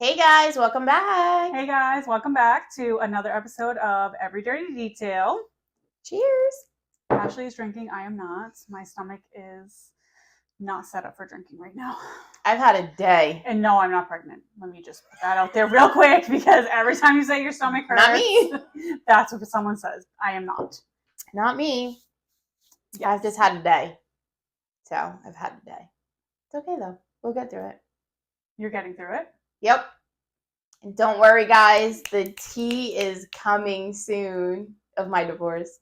Hey guys, welcome back. Hey guys, welcome back to another episode of Every Dirty Detail. Cheers. Ashley is drinking. I am not. My stomach is not set up for drinking right now. I've had a day. And no, I'm not pregnant. Let me just put that out there real quick because every time you say your stomach hurts, Not me. that's what someone says. I am not. Not me. Yes. I've just had a day. So I've had a day. It's okay though. We'll get through it. You're getting through it? Yep. And don't worry, guys. The tea is coming soon of my divorce.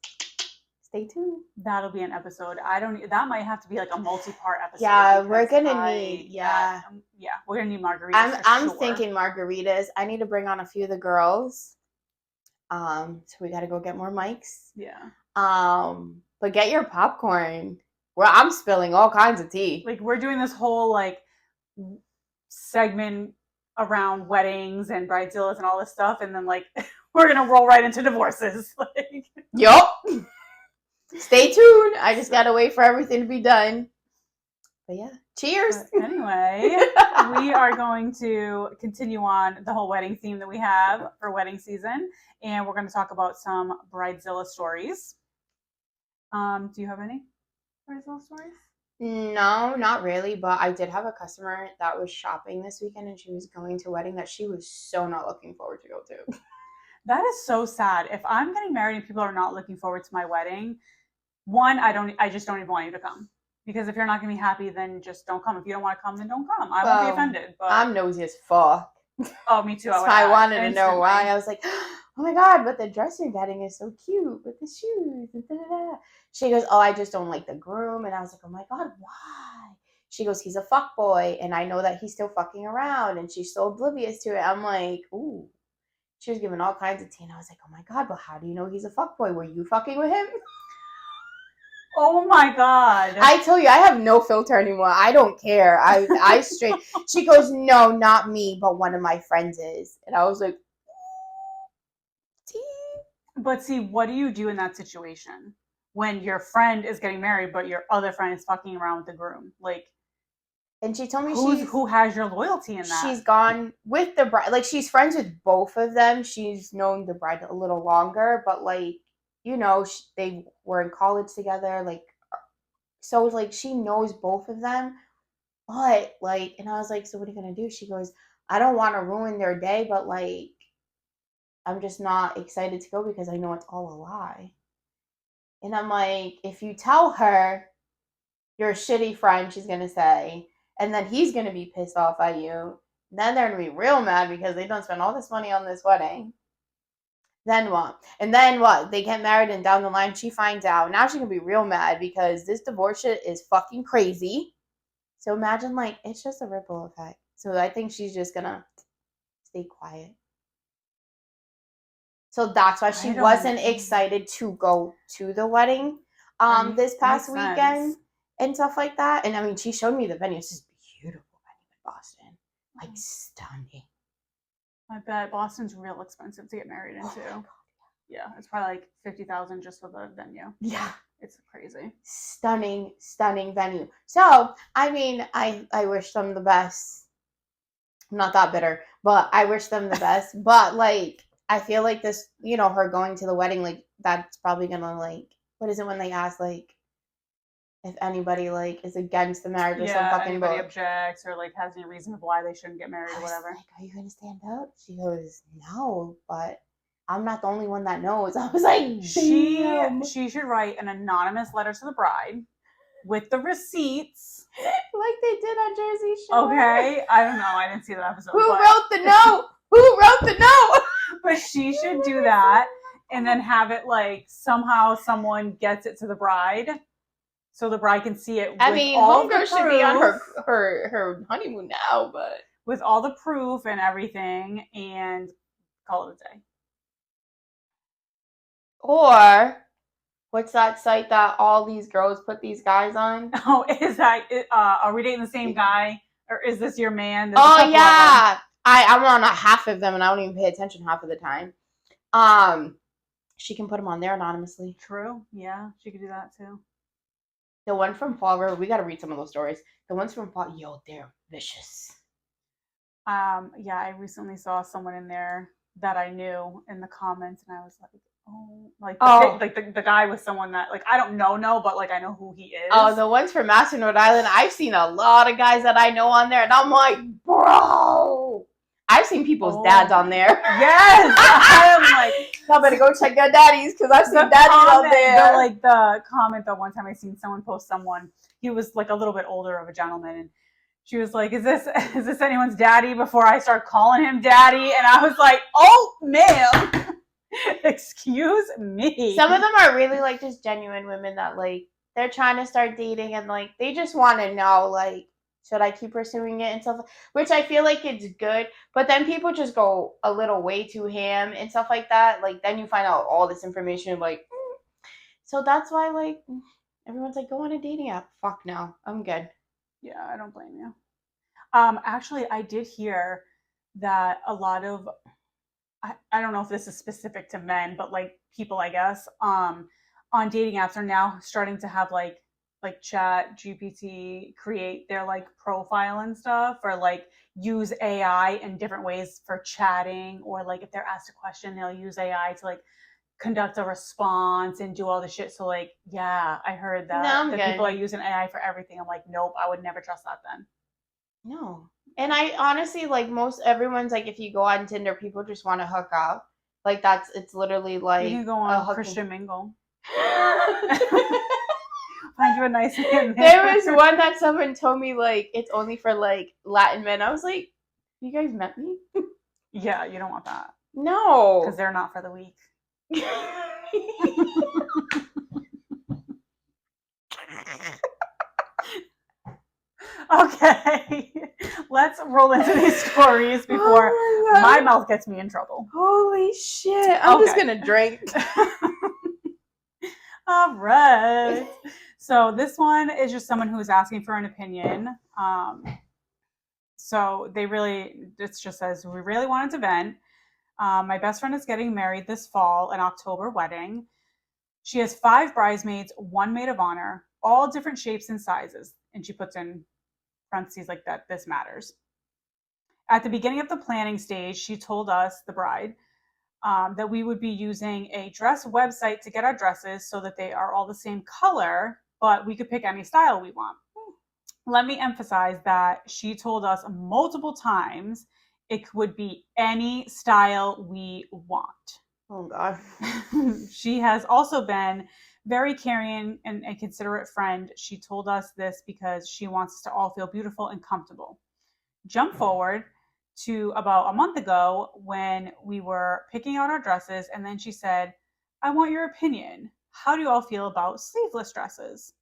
Stay tuned. That'll be an episode. That might have to be like a multi-part episode. Yeah, we're gonna need. We're gonna need margaritas. I'm thinking margaritas. I need to bring on a few of the girls. So we got to go get more mics. Yeah. But get your popcorn. Well, I'm spilling all kinds of tea. Like we're doing this whole like segment around weddings and bridezillas and all this stuff, and then like we're gonna roll right into divorces. Yup. Stay tuned. I just gotta wait for everything to be done. But yeah, cheers. But anyway, we are going to continue on the whole wedding theme that we have for wedding season, and we're going to talk about some bridezilla stories. Do you have any bridezilla stories? No, not really, but I did have a customer that was shopping this weekend and she was going to a wedding that she was so not looking forward to go to. That is so sad. If I'm getting married and people are not looking forward to my wedding, one, I just don't even want you to come. Because if you're not going to be happy, then just don't come. If you don't want to come, then don't come. I won't be offended. But I'm nosy as fuck. Oh, me too. I wanted to know why. I was like, oh my God, but the dress you're getting is so cute with the shoes. And da-da-da. She goes, oh, I just don't like the groom. And I was like, oh my God, why? She goes, he's a fuck boy. And I know that he's still fucking around. And she's so oblivious to it. I'm like, ooh. She was giving all kinds of tea. And I was like, oh my God, but how do you know he's a fuck boy? Were you fucking with him? Oh my God. I tell you, I have no filter anymore. I don't care. I straight. She goes, no, not me, but one of my friends is. And I was like, But see, what do you do in that situation when your friend is getting married, but your other friend is fucking around with the groom? Like, and she told me who has your loyalty in that? She's gone with the bride. Like, she's friends with both of them. She's known the bride a little longer, but like, you know, they were in college together. Like, so like she knows both of them. But like, and I was like, so what are you gonna do? She goes, I don't want to ruin their day, but like, I'm just not excited to go because I know it's all a lie. And I'm like, if you tell her you're a shitty friend, she's gonna say, and then he's gonna be pissed off at you. Then they're gonna be real mad because they don't spend all this money on this wedding. Then what? And then what? They get married and down the line she finds out. Now she's gonna be real mad because this divorce shit is fucking crazy. So imagine, like, it's just a ripple effect. So I think she's just gonna stay quiet. So that's why she wasn't excited to go to the wedding this past weekend and stuff like that. And I mean, she showed me the venue. It's just beautiful venue in Boston. Like, stunning. I bet Boston's real expensive to get married into. Oh, yeah, it's probably like $50,000 just for the venue. Yeah. It's crazy. Stunning venue. So, I mean, I wish them the best. I'm not that bitter, but I wish them the best. But, like, I feel like this, you know, her going to the wedding, like, that's probably gonna, like, what is it when they ask, like, if anybody, like, is against the marriage or some fucking anybody objects or, like, has any reason of why they shouldn't get married or whatever. Like, are you gonna stand up? She goes, no, but I'm not the only one that knows. I was like, she should write an anonymous letter to the bride with the receipts. Like they did on Jersey Shore. Okay. I don't know. I didn't see that episode. Who wrote the note? Who wrote the note? But she should do that and then have it like somehow someone gets it to the bride so the bride can see it. I mean, homegirl should be on her honeymoon now, but with all the proof and everything, and call it a day. Or what's that site that all these girls put these guys on? Oh, is that are we dating the same guy, or is this your man? Oh yeah, I'm on half of them and I don't even pay attention half of the time. She can put them on there anonymously. True. Yeah, she could do that too. The one from Fall River, we got to read some of those stories. The ones from Fall, yo, they're vicious. Yeah, I recently saw someone in there that I knew in the comments, and I was like, oh, like Oh, the guy was someone that like I don't know, but like I know who he oh, is. the ones from Master Rhode Island. I've seen a lot of guys that I know on there, and I'm like, bro. I've seen people's Oh dads on my, there. yes, I am like Y'all better go check your daddies because I've seen the daddies on comment, there. the comment that one time I seen someone post someone. He was like a little bit older of a gentleman, and she was like, is this anyone's daddy?" Before I start calling him daddy, and I was like, "Oh, ma'am, excuse me." Some of them are really like just genuine women that like they're trying to start dating and like they just want to know like should I keep pursuing it and stuff, which I feel like it's good, but then people just go a little way too ham and stuff like that. Like then you find out all this information like so that's why like everyone's like go on a dating app. Fuck no, I'm good. Yeah, I don't blame you. Actually, I did hear that a lot of I don't know if this is specific to men, but like people, I guess, on dating apps are now starting to have like chat GPT create their like profile and stuff, or like use AI in different ways for chatting, or like if they're asked a question, they'll use AI to like conduct a response and do all the shit. So like, yeah, I heard No, that I'm that people are good. using AI for everything. I'm like, nope, I would never trust that then. No. And I honestly like most everyone's like if you go on Tinder, people just want to hook up. Like that's it's literally You can like go a on hooking. Christian Mingle. Find you a nice man There was there. one that someone told me like it's only for like Latin men. I was like, you guys met me? Yeah, you don't want that because No. they're not for the weak. Okay, let's roll into these stories before Oh my my god. mouth gets me in trouble. Holy shit. I'm just Okay. gonna drink. All right. So this one is just someone who is asking for an opinion. So it just says, we really wanted to vent. My best friend is getting married this fall, an October wedding. She has 5 bridesmaids, 1 maid of honor, all different shapes and sizes. And she puts in parentheses like that, this matters. At the beginning of the planning stage, she told us, the bride, that we would be using a dress website to get our dresses so that they are all the same color, but we could pick any style we want. Let me emphasize that she told us multiple times it would be any style we want. Oh god. She has also been very caring and a considerate friend. She told us this because she wants us to all feel beautiful and comfortable. Jump forward to about a month ago when we were picking out our dresses, and then she said, I want your opinion. How do you all feel about sleeveless dresses?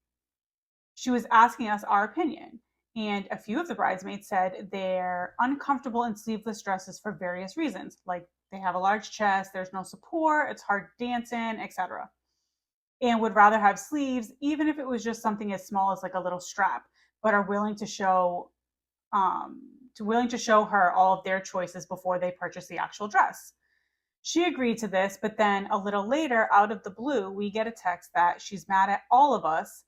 She was asking us our opinion. And a few of the bridesmaids said they're uncomfortable in sleeveless dresses for various reasons, like they have a large chest, there's no support, it's hard to dance in, etc. And would rather have sleeves, even if it was just something as small as like a little strap, but are willing to show her all of their choices before they purchase the actual dress. She agreed to this, but then a little later, out of the blue, we get a text that she's mad at all of us,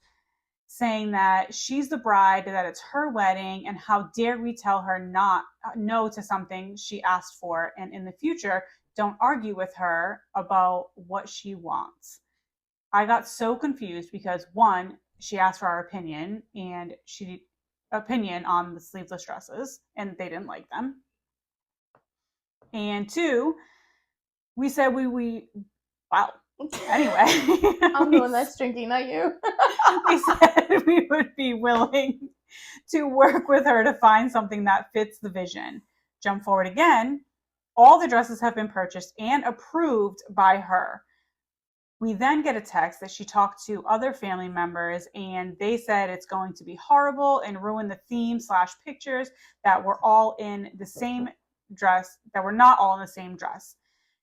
saying that she's the bride, that it's her wedding, and how dare we tell her not no to something she asked for, and in the future, don't argue with her about what she wants. I got so confused because one, she asked for our opinion on the sleeveless dresses, and they didn't like them. And two, we said we wow. Anyway, I'm the one that's drinking, not you. we said we would be willing to work with her to find something that fits the vision. Jump forward again. All the dresses have been purchased and approved by her. We then get a text that she talked to other family members and they said it's going to be horrible and ruin the theme / pictures that we're all in the same dress, that we're not all in the same dress.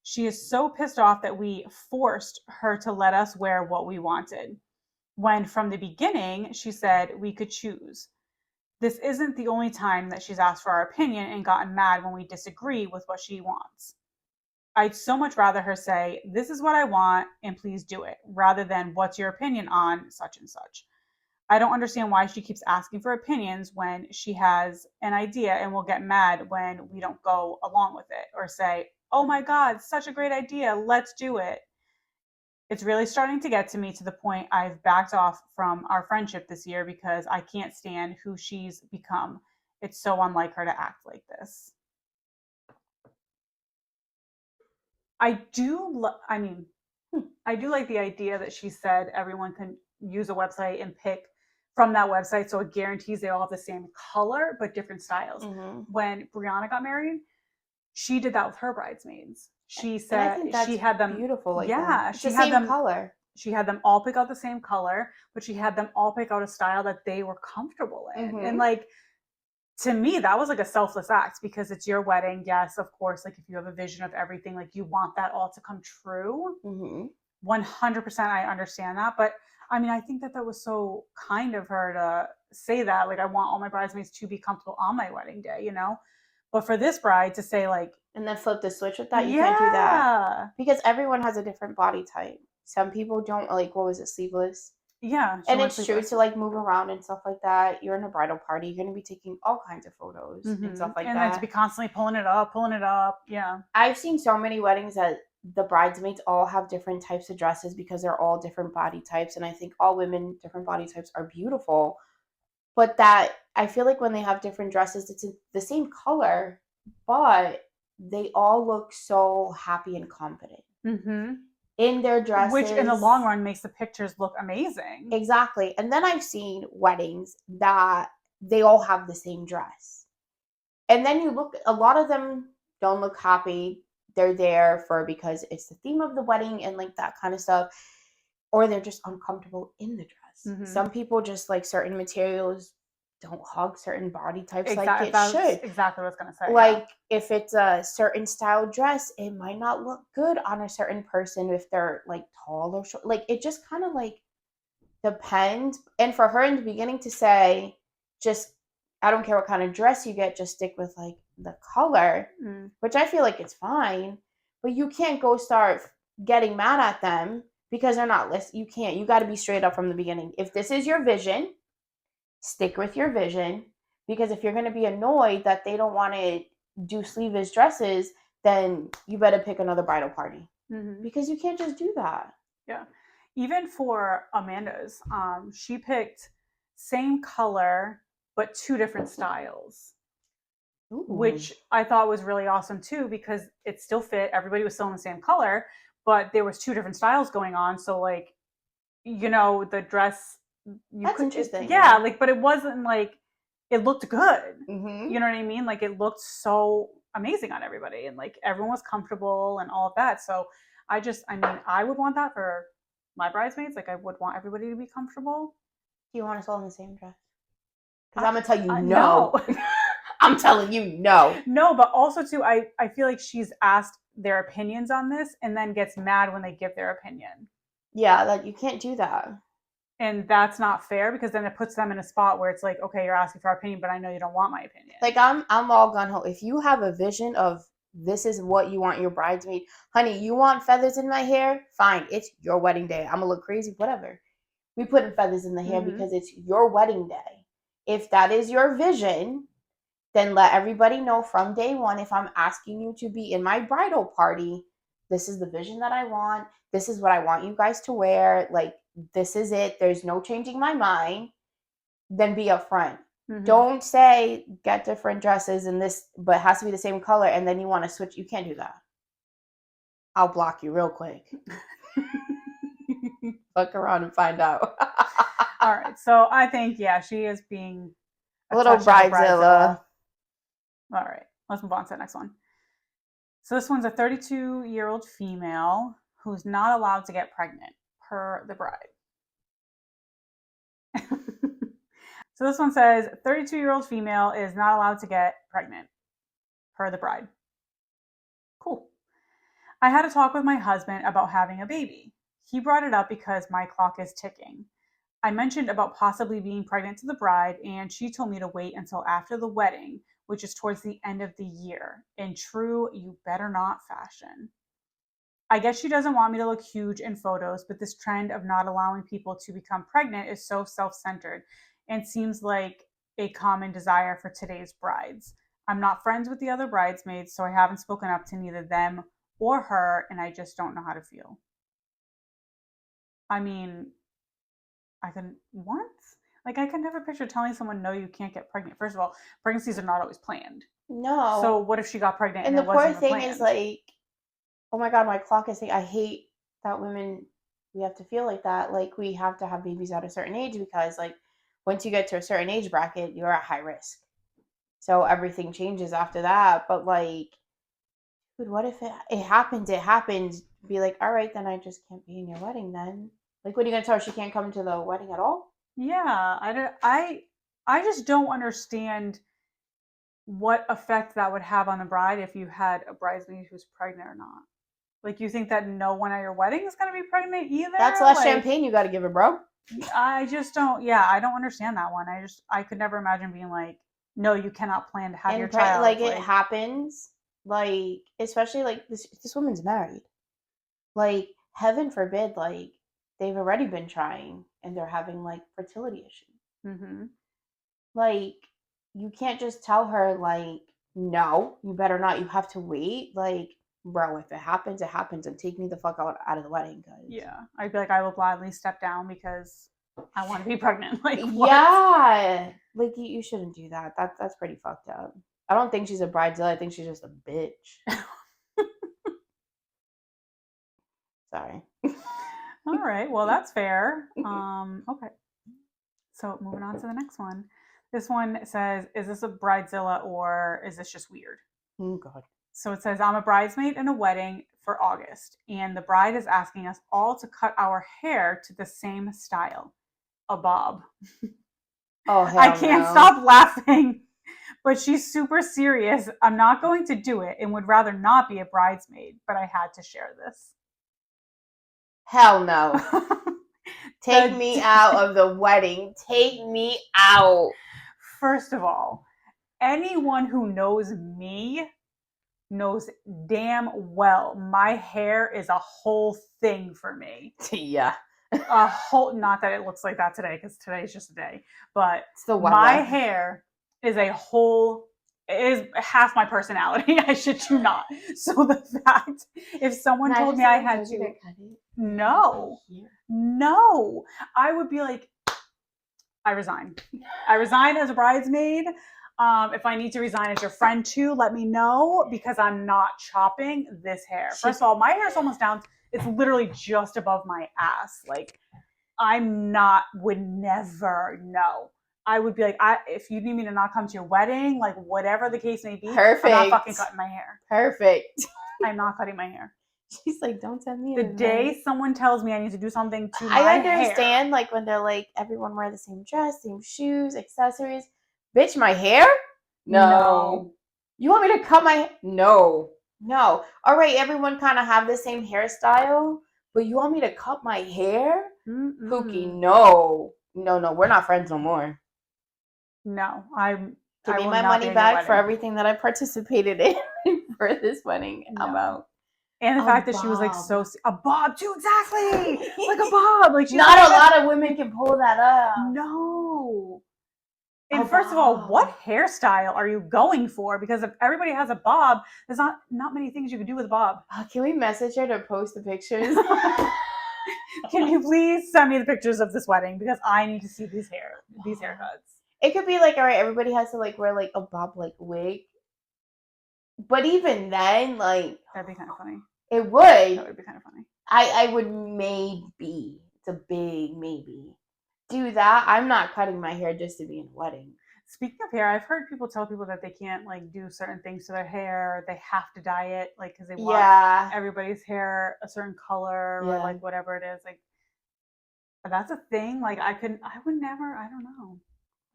She is so pissed off that we forced her to let us wear what we wanted, when from the beginning she said we could choose. This isn't the only time that she's asked for our opinion and gotten mad when we disagree with what she wants. I'd so much rather her say, this is what I want and please do it, rather than what's your opinion on such and such. I don't understand why she keeps asking for opinions when she has an idea and will get mad when we don't go along with it or say, oh my God, such a great idea. Let's do it. It's really starting to get to me to the point I've backed off from our friendship this year because I can't stand who she's become. It's so unlike her to act like this. I mean, I do like the idea that she said everyone can use a website and pick from that website so it guarantees they all have the same color but different styles. Mm-hmm. When Brianna got married, she did that with her bridesmaids. She And I said think she that's had them, beautiful like that. yeah, It's the same color. she had them all pick out the same color, but she had them all pick out a style that they were comfortable in. And Mm-hmm. like, to me, that was like a selfless act because it's your wedding. Yes, of course, like if you have a vision of everything, like you want that all to come true. Mm-hmm. 100% I understand that. But I mean, I think that that was so kind of her to say that. Like, I want all my bridesmaids to be comfortable on my wedding day, you know? But for this bride to say, like, And then flip the switch with that, you can't do that. yeah, Because everyone has a different body type. Some people don't like, what was it, sleeveless? yeah, she And went it's true sleeveless. to like move around and stuff like that. You're in a bridal party, you're gonna be taking all kinds of photos and stuff like And then to be that. constantly pulling it up, pulling it up. Yeah. I've seen so many weddings that the bridesmaids all have different types of dresses because they're all different body types. And I think all women, different body types are beautiful. But that I feel like when they have different dresses, it's the same color, but they all look so happy and confident Mm-hmm. in their Which in the long dresses. run makes the pictures look amazing. Exactly. And then I've seen weddings that they all have the same dress. And then you look, a lot of them don't look happy. They're there for because it's the theme of the wedding and like that kind of stuff. Or they're just uncomfortable in the dress. Mm-hmm. Some people just like certain materials don't hug certain body types like Exactly. it That's should. exactly what I was gonna say. Yeah. Like if it's a certain style dress, it might not look good on a certain person if they're like tall or short. Like it just kind of like depends. And for her in the beginning to say, just I don't care what kind of dress you get, just stick with like the color, which I feel like it's fine. But you can't go start getting mad at them because they're not listening. You can't. You got to be straight up from the beginning. If this is your vision, stick with your vision. Because if you're going to be annoyed that they don't want to do sleeveless dresses, then you better pick another bridal party. Because you can't just do that. Yeah. Even for Amanda's, she picked same color but two different styles. Ooh. Which I thought was really awesome too because it still fit. Everybody was still in the same color, but there was two different styles going on. So like, you know, the dress That's interesting. yeah, like, but it wasn't like it looked good. Mm-hmm. You know what I mean? Like it looked so amazing on everybody, and like everyone was comfortable and all of that. So I mean, I would want that for my bridesmaids. Like I would want everybody to be comfortable. Do you want us all in the same dress? Because I'm gonna tell you No. I'm telling you no. No, but also too, I feel like she's asked their opinions on this and then gets mad when they give their opinion. Yeah, like you can't do that. And that's not fair because then it puts them in a spot where it's like, okay, you're asking for our opinion, but I know you don't want my opinion. Like I'm all gun ho. If you have a vision of this is what you want your bridesmaid, honey, you want feathers in my hair? Fine, it's your wedding day. I'm gonna look crazy, whatever. We putting feathers in the hair because it's your wedding day. If that is your vision, then let everybody know from day one if I'm asking you to be in my bridal party, this is the vision that I want. This is what I want you guys to wear. Like, this is it. There's no changing my mind. Then be upfront. Don't say get different dresses and this, but it has to be the same color. And then you want to switch. You can't do that. I'll block you real quick. Fuck around and find out. All right. So I think, yeah, she is being a little bridezilla. All right, let's move on to the next one. So this one's a 32-year-old female who's not allowed to get pregnant per the bride. So this one says 32-year-old female is not allowed to get pregnant per the bride. Cool. I had a talk with my husband about having a baby. He brought it up because my clock is ticking. I mentioned about possibly being pregnant to the bride, and she told me to wait until after the wedding, which is towards the end of the year, in true you better not fashion. I guess she doesn't want me to look huge in photos, but this trend of not allowing people to become pregnant is so self centered and seems like a common desire for today's brides. I'm not friends with the other bridesmaids, so I haven't spoken up to neither them or her, and I just don't know how to feel. I mean, I can what? Like I can never picture telling someone no, you can't get pregnant. First of all, pregnancies are not always planned. So No. what if she got pregnant And and the it wasn't poor even thing is planned? like, oh my god, my clock is saying I hate that women we have to feel like that. Like we have to have babies at a certain age because like once you get to a certain age bracket, you're at high risk. So everything changes after that. But like, dude, what if it happens? It happens. Be like, all right, then I just can't be in your wedding then. Like, what are you gonna tell her? She can't come to the wedding at all? Yeah, I just don't understand what effect that would have on the bride if you had a bridesmaid who's pregnant or not. Like you think that no one at your wedding is going to be pregnant That's either? less Like champagne you got to give her, bro. I just don't yeah, I don't understand that one. I could never imagine being like no, you cannot plan to have your And child like it like happens, like especially like this woman's married. Like heaven forbid, like they've already been trying and they're having like fertility issues. mhm. Like you can't just tell her like no, you better not. You have to wait. Like bro, if it happens, it happens, and take me the fuck out of the wedding, cause Yeah. I'd be like I will gladly step down because I want to be pregnant. Like what? yeah, like you shouldn't do that. That's pretty fucked up. I don't think she's a bridezilla. I think she's just a bitch. Sorry. All right. Well, that's fair. Okay. So moving on to the next one. This one says, "Is this a bridezilla or is this just weird?" Oh God. So it says, "I'm a bridesmaid in a wedding for August, and the bride is asking us all to cut our hair to the same style, a bob." Oh I hell can't no. stop laughing, but she's super serious. I'm not going to do it and would rather not be a bridesmaid, but I had to share this. Hell no. Take the me out of the wedding. Take me out. First of all, anyone who knows me knows damn well my hair is a whole thing for me. Yeah. A whole, not that it looks like that today because today's just a day, but It's the my weather. hair is a whole, is half my personality. I shit you not. So the fact, if someone told Imagine me I someone had told you to to, cut it. no, no, I would be like, I resign. I resign as a bridesmaid. If I need to resign as your friend too, let me know because I'm not chopping this hair. First of all, my hair is almost down. It's literally just above my ass. Like I'm not, would never know. I would be like, if you need me to not come to your wedding, like whatever the case may be, I'm not fucking Perfect. cutting my hair. Perfect. I'm not cutting my hair. She's like, don't send me The an invite. day someone tells me I need to do something to I my hair, understand, like when they're like, everyone wear the same dress, same shoes, accessories. Bitch, my hair? no, No. You want me to cut my? No, no. All right, everyone kind of have the same hairstyle, but you want me to cut my hair? Pookie, mm-mm. no, no, no. We're not friends no more. No, Give I me will my not be money in your back for wedding. everything that I participated in for this wedding. I'm No. out. And the A fact that she was like bob. so a bob too, exactly like a bob. Like she's Not like a lot of women can pull that up. no. A And first of all, bob. what hairstyle are you going for? Because if everybody has a bob, there's not many things you can do with a bob. Can we message her to post the pictures? Can you please send me the pictures of this wedding because I need to see these haircuts. It could be like, all right, everybody has to like wear like a bob like wig, but even then, like That'd be kind of funny. it That would. would be kind of funny. I would maybe. It's a big maybe. Do that. I'm not cutting my hair just to be in a wedding. Speaking of hair, I've heard people tell people that they can't like do certain things to their hair. They have to dye it, like because they want Yeah. everybody's hair a certain color or Yeah. like whatever it is. Like that's a thing. Like I would never. I don't know.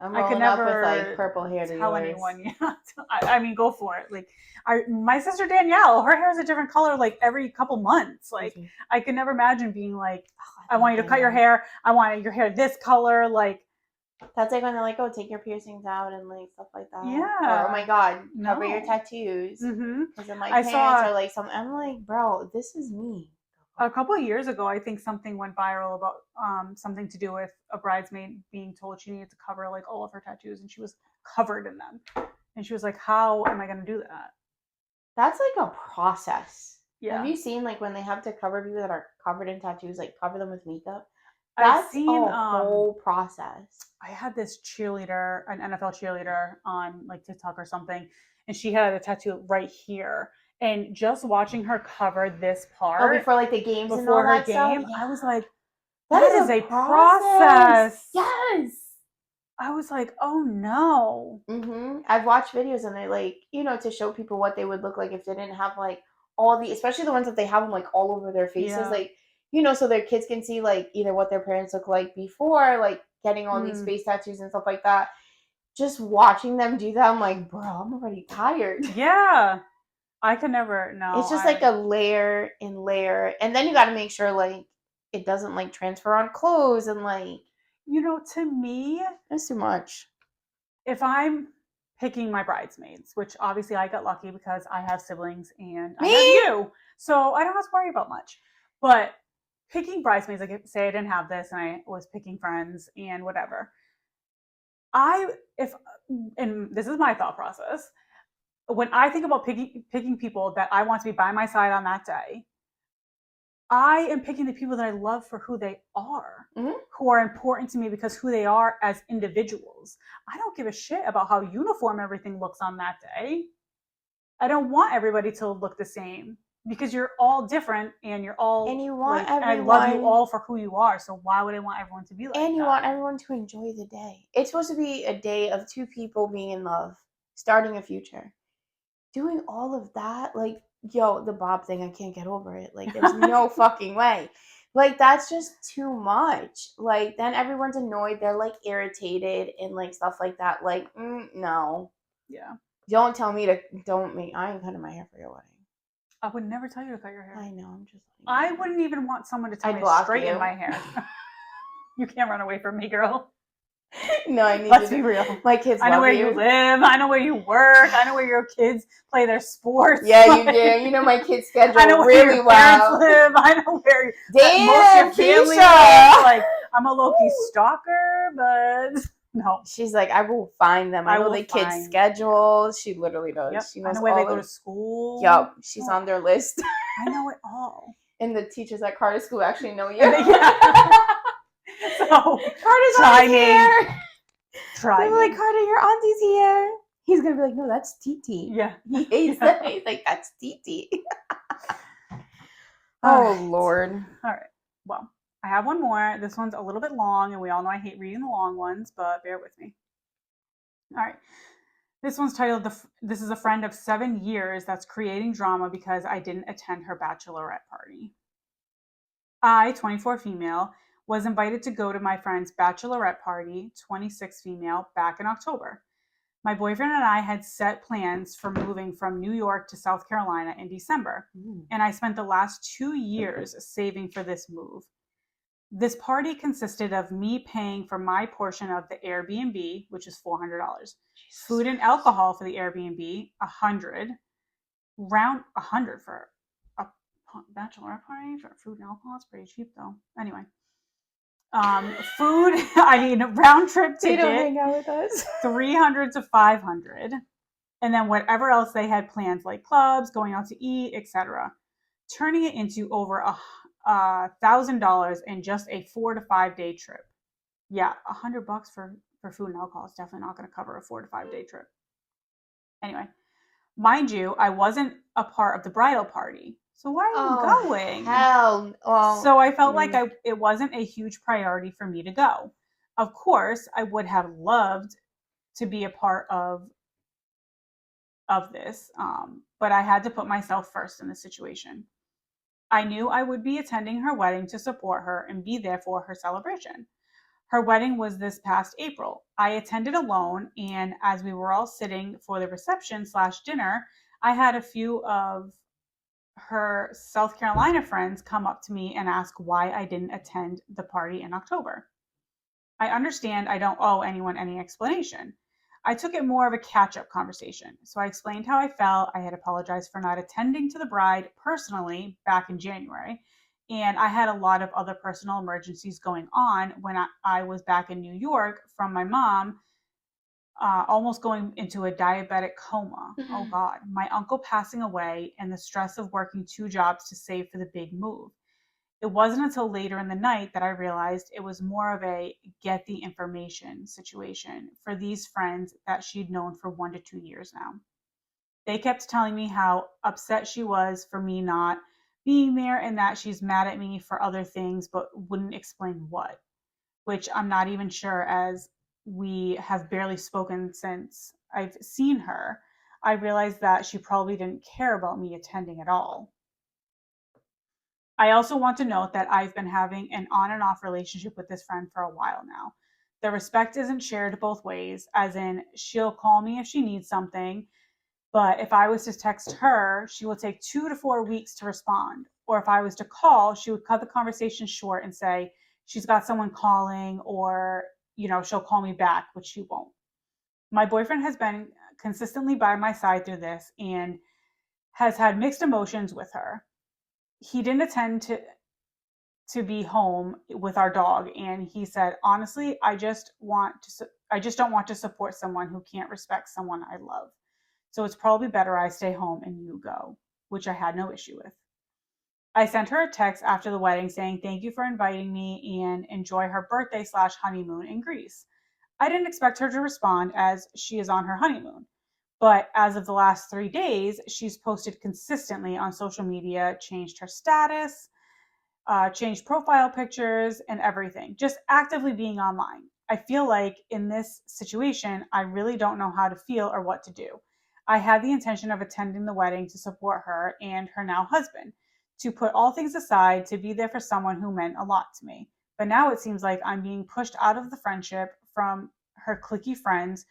I'm I could rolling up with like never purple hair to tell yours. anyone. Yeah, I mean, go for it. Like, my sister Danielle, her hair is a different color like every couple months. Like, I could never imagine being like, I want you to cut your hair. I want your hair this color. Like, That's like when they're like, "Oh, take your piercings out," and like stuff like that. Or, "Oh my Yeah. God, cover your No. tattoos." Mm-hmm. Because then my I parents saw are like, something. I'm like, bro, this is me. a couple of years ago, I think something went viral about something to do with a bridesmaid being told she needed to cover like all of her tattoos, and she was covered in them. And she was like, "How am I going to do that?" That's like a process. Have Yeah, you seen like when they have to cover people that are covered in tattoos, like cover them with makeup? I've That's seen. a whole process. I had this cheerleader, an NFL cheerleader, on like TikTok or something, and she had a tattoo right here. And just watching her cover this Oh, part before like the games and before all her that stuff? game, Yeah. I was like, That "That is is a a process. process." Yes. I was like, "Oh no." I've watched videos and they like, to show people what they would look like if they didn't have like all the, especially the ones that they have them like all over their faces, Yeah. like, so their kids can see like either what their parents look like before, like getting all these Mm. face tattoos and stuff like that. Just watching them do that, I'm like, bro, I'm already tired. Yeah. I could never. It's No, just like a layer and layer, and then you got to make sure like it doesn't like transfer on clothes and like to me, it's too much. if I'm picking my bridesmaids, which obviously I got lucky because I have siblings and I Me? have you, so I don't have to worry about much. But picking bridesmaids, like say I didn't have this and I was picking friends and whatever, I if and this is my thought process. When I think about picking people that I want to be by my side on that day, I am picking the people that I love for who they are, Mm-hmm. who are important to me because who they are as individuals. I don't give a shit about how uniform everything looks on that day. I don't want everybody to look the same because you're all different and you're And all you want like, and I love you everyone all for who you are. So why would I want everyone to be like and you that? want everyone to enjoy the day. It's supposed to be a day of two people being in love, starting a future. Doing all of that, like, yo, the Bob thing, I can't get over it. Like, there's no fucking way. Like, that's just too much. Like, then everyone's annoyed. They're like irritated and like stuff like that. Like, no. Yeah. Don't tell me to, don't make, I ain't cutting my hair for your wedding. I would never tell you to cut your hair. I know, I'm just I wouldn't even want someone to tell I'd me to block straighten you. my hair. You can't run away from me, girl. No, I need Let's you be to. real. My kids I know love where you live. I know where you work. I know where your kids play their sports. Yeah, you do. You know my kids' schedule I know where really your parents well. live. I know where most of Damn, your family Keisha. lives. Like, I'm a low-key stalker, but no. She's like, I will find them. I I know will the kids' find. schedules. She literally does. Yep. She I knows know where they all go to of. school. Yup, she's on their list. I know it all. And the teachers at Carter School actually know you. Yeah. So Carter's try auntie's me. here. Try They're me. like, Carter, your auntie's here. He's gonna be like, no, that's Titi. Yeah. He hates that. He's like, that's Titi. All Oh right. Lord. All right. Well, I have one more. This one's a little bit long, and we all know I hate reading the long ones, but bear with me. All right. This one's titled This is a friend of 7 years that's creating drama because I didn't attend her bachelorette party. I, 24 female, was invited to go to my friend's bachelorette party, 26 female, back in October. My boyfriend and I had set plans for moving from New York to South Carolina in December, and I spent the last 2 years saving for this move. This party consisted of me paying for my portion of the Airbnb, which is $400, food and alcohol for the Airbnb, $100, round $100 for a bachelorette party for food and alcohol. It's pretty cheap though. Anyway, food. I mean, round trip They ticket. don't hang out with us. 300 to 500, and then whatever else they had plans, like clubs, going out to eat, etc., turning it into over $1,000 in just a 4 to 5 day trip. Yeah, $100 for food and alcohol is definitely not going to cover a 4 to 5 day trip. Anyway, mind you, I wasn't a part of the bridal party. So why are you going? Hell. Well, so I felt like it wasn't a huge priority for me to go. Of course, I would have loved to be a part of this, but I had to put myself first in the situation. I knew I would be attending her wedding to support her and be there for her celebration. Her wedding was this past April. I attended alone, and as we were all sitting for the reception/dinner, I had a few of her South Carolina friends come up to me and ask why I didn't attend the party in October. I understand I don't owe anyone any explanation. I took it more of a catch up conversation. So I explained how I felt. I had apologized for not attending to the bride personally back in January. And I had a lot of other personal emergencies going on when I was back in New York from my mom almost going into a diabetic coma. Oh God, my uncle passing away, and the stress of working 2 jobs to save for the big move. It wasn't until later in the night that I realized it was more of a get the information situation for these friends that she'd known for 1 to 2 years now. They kept telling me how upset she was for me not being there and that she's mad at me for other things, but wouldn't explain what, which I'm not even sure, as we have barely spoken since I've seen her. I realized that she probably didn't care about me attending at all. I also want to note that I've been having an on and off relationship with this friend for a while now. The respect isn't shared both ways, as in, she'll call me if she needs something, but if I was to text her, she will take 2 to 4 weeks to respond. Or if I was to call, she would cut the conversation short and say she's got someone calling, or, she'll call me back, which she won't. My boyfriend has been consistently by my side through this and has had mixed emotions with her. He didn't attend to be home with our dog, and he said, honestly, I just don't want to support someone who can't respect someone I love. So it's probably better I stay home and you go, which I had no issue with. I sent her a text after the wedding saying thank you for inviting me and enjoy her birthday slash honeymoon in Greece. I didn't expect her to respond as she is on her honeymoon. But as of the last 3 days, she's posted consistently on social media, changed her status, changed profile pictures, and everything, just actively being online. I feel like in this situation, I really don't know how to feel or what to do. I had the intention of attending the wedding to support her and her now husband, to put all things aside, to be there for someone who meant a lot to me. But now it seems like I'm being pushed out of the friendship from her cliquey friends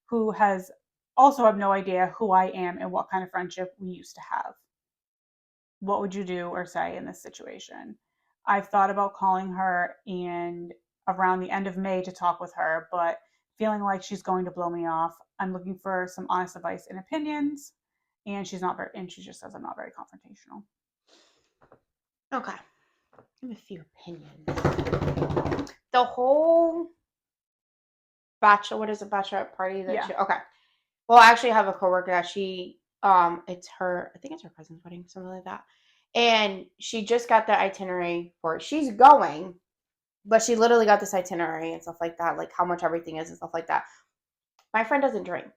who has also have no idea who I am and what kind of friendship we used to have. What would you do or say in this situation? I've thought about calling her and around the end of May to talk with her, but feeling like she's going to blow me off. I'm looking for some honest advice and opinions, and she just says I'm not very confrontational. Okay. I have a few opinions. The whole what is a bachelorette party that Yeah. okay. Well, I actually have a coworker that it's her, I think it's her cousin's wedding, something like that. And she just got the itinerary for it. She's going, but she literally got this itinerary and stuff like that, like how much everything is and stuff like that. My friend doesn't drink.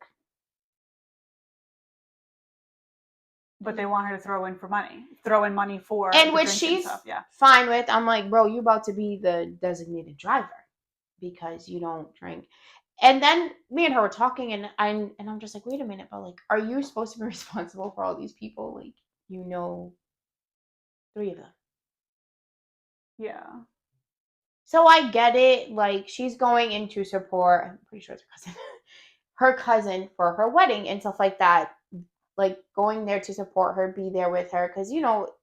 But they want her to throw in money for And the which drinks and she's stuff. Yeah. fine with. I'm like, bro, you about to be the designated driver because you don't drink. And then me and her were talking, and I'm just like, wait a minute, but like, are you supposed to be responsible for all these people? Like, you know, 3 of them. Yeah. So I get it. Like, she's going in to support. I'm pretty sure it's her cousin. Her cousin for her wedding and stuff like that. Like going there to support her, be there with her, because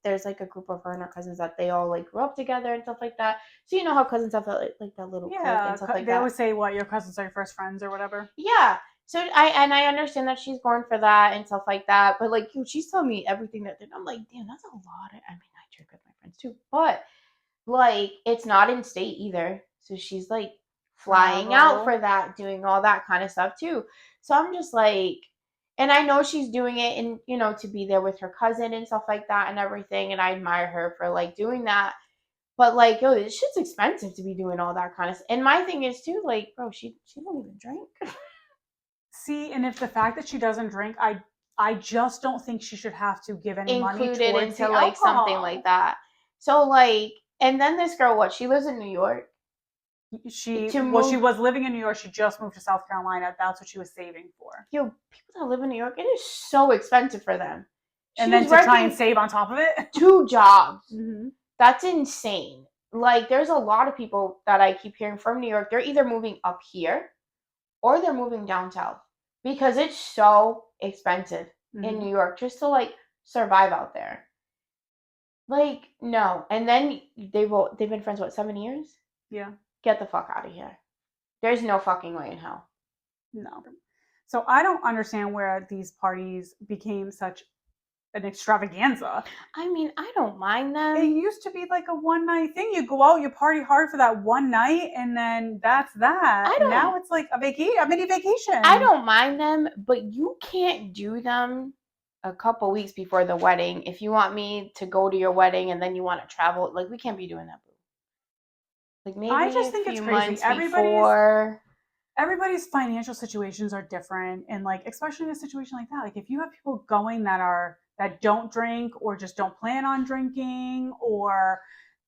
there's like a group of her and her cousins that they all like grew up together and stuff like that. So you know how cousins have like that little clique and Yeah. stuff like They that. always say, what, your cousins are your first friends or whatever. Yeah. So I understand that she's going for that and stuff like that, but like she's telling me everything that I'm like, damn, that's a lot. I mean, I drink with my friends too, but like it's not in state either. So she's like flying out Travel. for that, doing all that kind of stuff too. So I'm just like, and I know she's doing it and to be there with her cousin and stuff like that and everything. And I admire her for like doing that. But like, yo, this shit's expensive to be doing all that kind of stuff. And my thing is too, like, bro, she don't even drink. See, and if the fact that she doesn't drink, I just don't think she should have to give any money Included towards into the like something like alcohol. that. So like, and then this girl, what? She lives in New York. To She move, was living in New York. She just moved to South Carolina. That's what she was saving for. yo, people that live in New York, it is so expensive for them. She And then was to try and working save on top of it. 2 jobs. Mm-hmm. That's insane. Like, there's a lot of people that I keep hearing from New York. They're either moving up here or they're moving down south because it's so expensive in Mm-hmm. New York just to like survive out there. Like, no. And then they've been friends, what, 7 years? Yeah. Get the fuck out of here. There's no fucking way in hell. No. So I don't understand where these parties became such an extravaganza. I mean, I don't mind It them. used to be like a one night thing. You go out, you party hard for that one night, and then that's that. I Now don't it's like a mini vacation. I don't mind them, but you can't do them a couple weeks before the wedding. If you want me to go to your wedding and then you want to travel, like we can't be doing that. Like I maybe just a think it's few crazy. months before. Everybody's financial situations are different, and like especially in a situation like that, like if you have people going that don't drink or just don't plan on drinking, or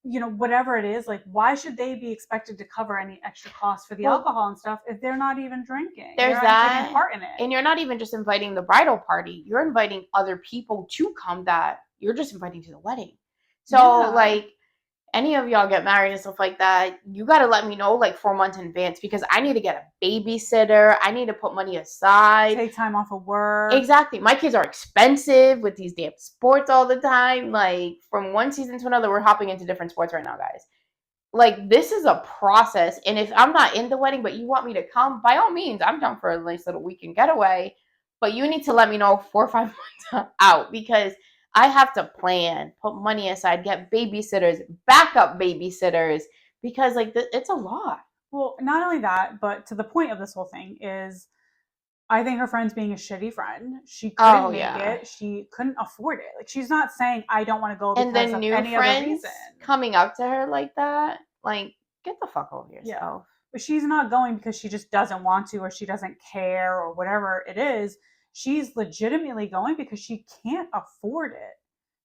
whatever it is, like why should they be expected to cover any extra costs for the Well, alcohol and stuff if they're not even drinking, they're there's not taking that. part in it? And you're not even just inviting the bridal party, you're inviting other people to come that you're just inviting to the wedding. So, Yeah. like, any of y'all get married and stuff like that, you got to let me know like 4 months in advance because I need to get a babysitter. I need to put money aside. Take time off of work. Exactly. My kids are expensive with these damn sports all the time. Like, from one season to another, we're hopping into different sports right now, guys. Like, this is a process. And if I'm not in the wedding, but you want me to come, by all means, I'm down for a nice little weekend getaway. But you need to let me know 4 or 5 months out because I have to plan, put money aside, get babysitters, backup babysitters, because like it's a lot. Well, not only that, but to the point of this whole thing is I think her friend's being a shitty friend. She couldn't make it. She couldn't afford it. Like she's not saying I don't want to go And because then of new any other friends reason. coming up to her like that, like get the fuck over yourself. Yeah. But she's not going because she just doesn't want to or she doesn't care or whatever it is. She's legitimately going because she can't afford it.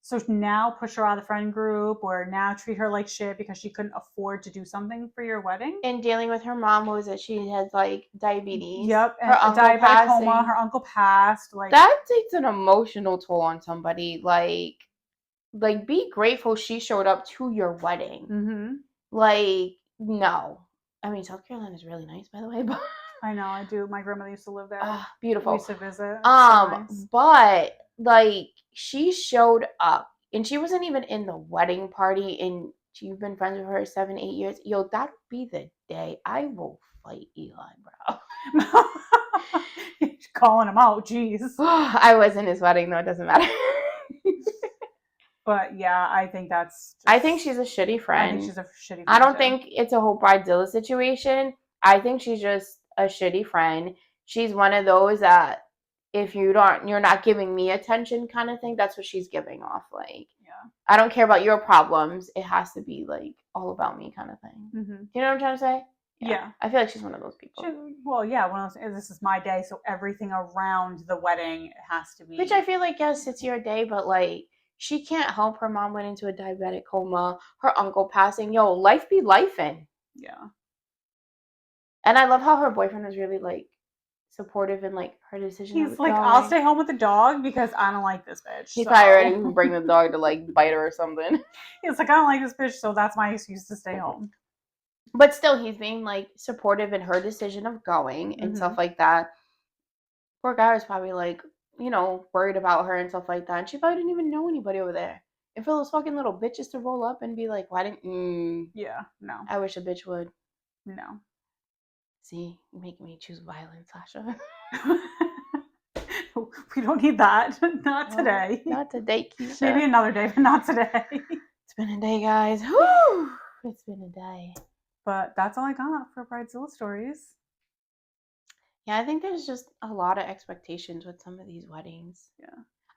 So now push her out of the friend group or now treat her like shit because she couldn't afford to do something for your wedding. And dealing with her mom, what was it? She has like diabetes. Yep, Her and uncle diabetic passing. coma. Her uncle passed. Like that takes an emotional toll on somebody. Like be grateful she showed up to your wedding. Mm-hmm. Like no, I mean South Carolina is really nice, by the way. But I know, I do. My grandmother used to live there. Beautiful. We used to visit. So nice. But like she showed up and she wasn't even in the wedding party and you've been friends with her 7-8 years. Yo, that'll be the day I will fight Eli, bro. Calling him out, jeez. I was in his wedding though, it doesn't matter. But yeah, I think that's I think she's a shitty friend. I think she's a shitty friend. I don't think it's a whole Bridezilla situation. I think she's just a shitty friend. She's one of those that if you're not giving me attention kind of thing, that's what she's giving off. Like, yeah, I don't care about your problems. It has to be like all about me kind of thing. Mm-hmm. You know what I'm trying to say? Yeah. I feel like she's one of those people. Well, yeah, one of those, this is my day, so everything around the wedding has to be. Which I feel like, yes, it's your day, but like, she can't help her mom went into a diabetic coma, her uncle passing. Yo, life be lifing. Yeah. And I love how her boyfriend was really like supportive in like her decision. He's like, I'll stay home with the dog because I don't like this bitch. He's probably ready to bring the dog to like bite her or something. He's like, I don't like this bitch, so that's my excuse to stay home. But still, he's being like supportive in her decision of going and stuff like that. Poor guy was probably like, worried about her and stuff like that. And she probably didn't even know anybody over there. And for those fucking little bitches to roll up and be like, why didn't Yeah, no. I wish a bitch would. No. See, you make me choose violence, Sasha. We don't need that. Not today. Not today, Keisha. Maybe another day, but not today. It's been a day, guys. Whew. It's been a day. But that's all I got for Bridezilla stories. Yeah, I think there's just a lot of expectations with some of these weddings. Yeah.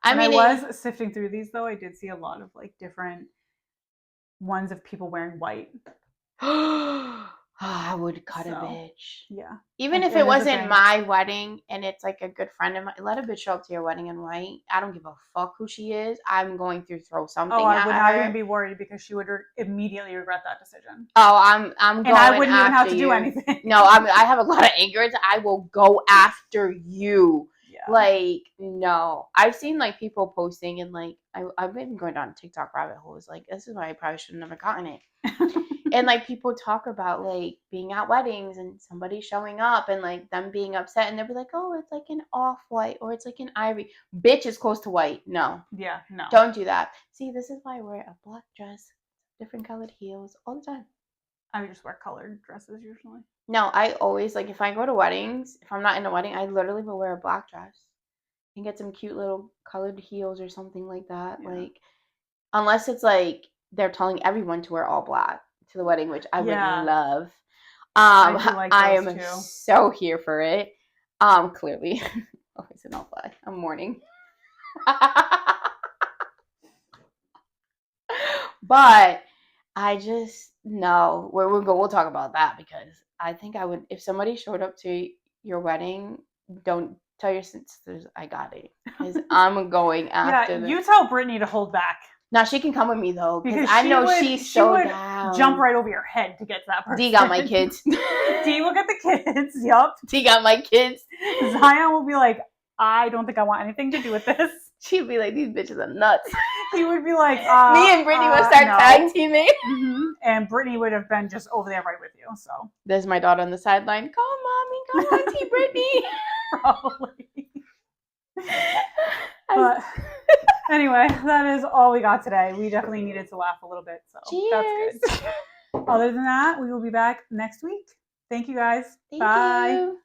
I was sifting through these, though, I did see a lot of like different ones of people wearing white. I would cut a bitch. Yeah. Even if it wasn't my wedding and it's like a good friend of mine, let a bitch show up to your wedding in white. I don't give a fuck who she is. I'm going to throw something at her. I would not even be worried because she would immediately regret that decision. Oh, I'm going and I wouldn't even have to do anything. No, I have a lot of anger. I will go after you. Yeah. Like, no. I've seen like people posting and like I've been going down TikTok rabbit holes. Like, this is why I probably should have never gotten it. And like people talk about like being at weddings and somebody showing up and like them being upset and they'll be like, oh, it's like an off-white or it's like an ivory. Bitch is close to white. No. Yeah, no. Don't do that. See, this is why I wear a black dress, different colored heels all the time. I would just wear colored dresses usually. No, I always like if I go to weddings, if I'm not in a wedding, I literally will wear a black dress and get some cute little colored heels or something like that. Yeah. Like unless it's like they're telling everyone to wear all black to the wedding, which I would Yeah. love. I do like I those am too. so here for it. Clearly, always in all black. I'm mourning. But I just no. We'll talk about that because I think I would if somebody showed up to your wedding. Don't tell your sisters I got it because I'm going Yeah, after them. you tell Brittany to hold back. Now she can come with me though because Because I know she's she so would jump down. right over your head to get to that person. D got my kids. D will get the kids. Yup. D got my kids. Zion will be like, I don't think I want anything to do with this. She'd be like, these bitches are nuts. He would be like, me and Brittany would start tag teaming. Mm-hmm. And Brittany would have been just over there right with you. So there's my daughter on the sideline. Come, mommy, come, Auntie Brittany. Probably. But anyway, that is all we got today. We definitely needed to laugh a little bit. So cheers. That's good. Other than that, we will be back next week. Thank you guys. Thank Bye. you.